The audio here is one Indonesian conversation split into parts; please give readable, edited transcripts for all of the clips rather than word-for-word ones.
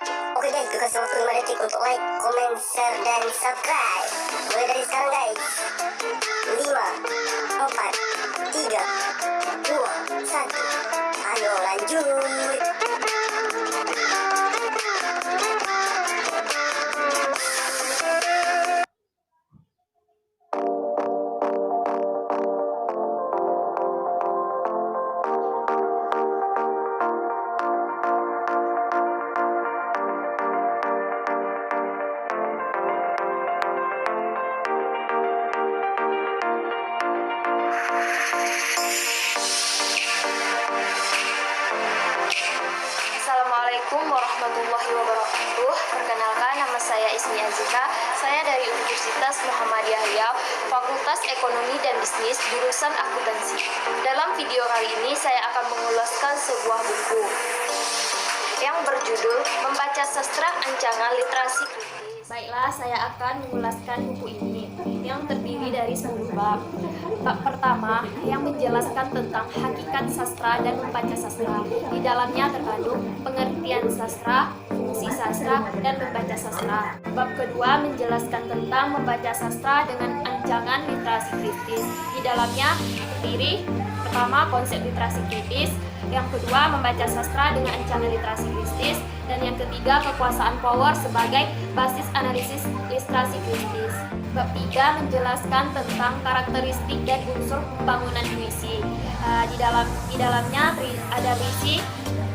Oke guys, gue kasih waktu 5 detik untuk like, comment, share, dan subscribe. Mulai dari sekarang guys. 5, 4, 3, 2, 1. Ayo lanjut. Assalamualaikum warahmatullahi wabarakatuh. Perkenalkan, nama saya Ismi Aziza. Saya dari Universitas Muhammadiyah Riau, Fakultas Ekonomi dan Bisnis, jurusan akuntansi. Dalam video kali ini saya akan mengulaskan sebuah buku yang berjudul Membaca Sastra Ancaman Literasi Kritis. Baiklah, saya akan mengulaskan buku ini yang terdiri dari 10 bab. Bab pertama yang menjelaskan tentang hakikat sastra dan membaca sastra. Di dalamnya terkandung pengertian sastra, fungsi sastra, dan membaca sastra. Bab kedua menjelaskan tentang membaca sastra dengan ancaman literasi kritis. Di dalamnya terdiri pertama konsep literasi kritis, yang kedua membaca sastra dengan ancaman literasi kritis, dan yang ketiga kekuasaan power sebagai basis analisis literasi kritis. Bab 3 menjelaskan tentang karakteristik dan unsur pembangunan puisi. Di dalamnya ada puisi.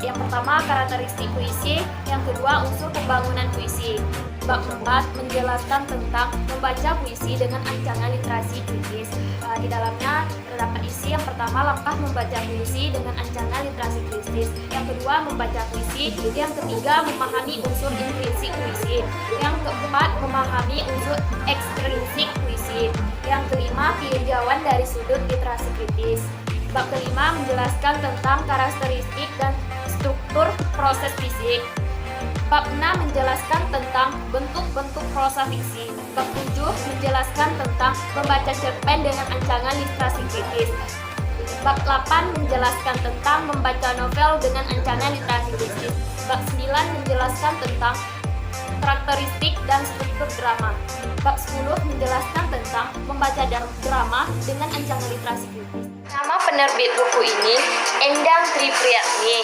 Yang pertama karakteristik puisi, yang kedua unsur pembangunan puisi. Bab 4 menjelaskan tentang membaca puisi dengan ancaman literasi kritis. Di dalamnya terdapat isi yang pertama langkah membaca puisi dengan ancaman literasi kritis. Yang kedua membaca puisi. Yang ketiga memahami unsur intrinsik puisi. Yang keempat memahami unsur ekstrinsik puisi. Yang kelima tinjauan dari sudut literasi kritis. Bab kelima menjelaskan tentang karakteristik dan struktur proses fisik. Bab 6 menjelaskan tentang bentuk-bentuk prosa fiksi. Bab 7 menjelaskan tentang membaca cerpen dengan ancaman literasi kritis. Bab 8 menjelaskan tentang membaca novel dengan ancaman literasi kritis. Bab 9 menjelaskan tentang karakteristik dan struktur drama. Bab 10 menjelaskan tentang membaca drama dengan ancaman literasi kritis. Nama penerbit buku ini Endang Tripriyatni,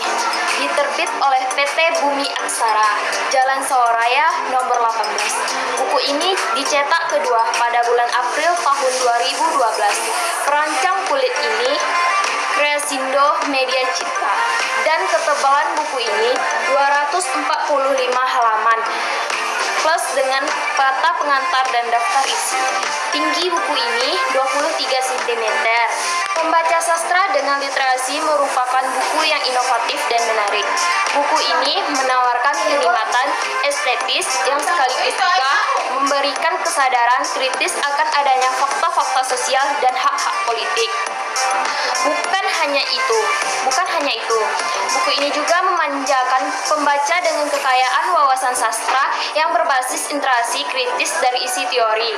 diterbit oleh PT Bumi Aksara, Jalan Sawaraya nomor 18. Buku ini dicetak kedua pada bulan April tahun 2012. Perancang kulit ini Kreasindo Media Citra, dan ketebalan buku ini 245 halaman plus dengan peta pengantar dan daftar isi. Tinggi buku ini 23 cm. Membaca sastra dengan literasi merupakan buku yang inovatif dan menarik. Buku ini menawarkan kenikmatan estetis yang sekaligus juga memberikan kesadaran kritis akan adanya fakta-fakta sosial dan hak-hak politik. Bukan hanya itu, buku ini juga memanjakan pembaca dengan kekayaan wawasan sastra yang berbasis interaksi kritis dari isi teori,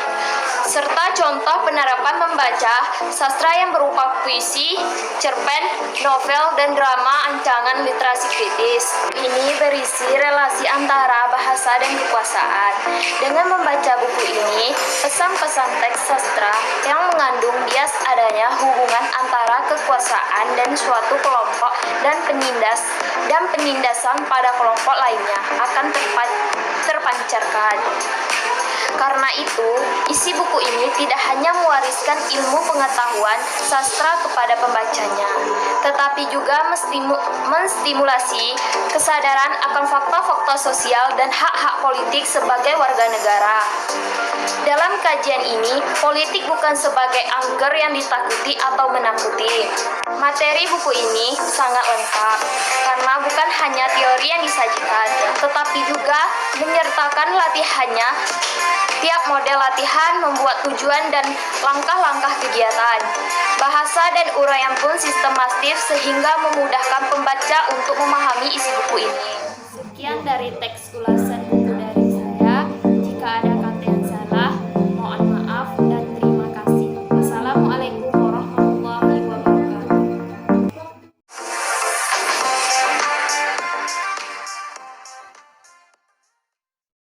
serta contoh penerapan membaca sastra yang berupa puisi, cerpen, novel, dan drama ancaman literasi kritis. Ini berisi relasi antara bahasa dan kekuasaan. Dengan membaca buku ini, pesan-pesan teks sastra yang mengandung bias adanya hubungan antara kekuasaan dan suatu kelompok dan penindasan pada kelompok lainnya akan terpancarkan. Karena itu, isi buku ini tidak hanya mewariskan ilmu pengetahuan sastra kepada pembacanya, tetapi juga menstimulasi kesadaran akan fakta-fakta sosial dan hak-hak politik sebagai warga negara. Dalam kajian ini, politik bukan sebagai angker yang ditakuti atau menakuti. Materi buku ini sangat lengkap, karena bukan hanya teori yang disajikan, tetapi juga menyertakan latihannya. Tiap model latihan membuat tujuan dan langkah-langkah kegiatan. Bahasa dan uraian pun sistematis sehingga memudahkan pembaca untuk memahami isi buku ini. Sekian dari teks ulasan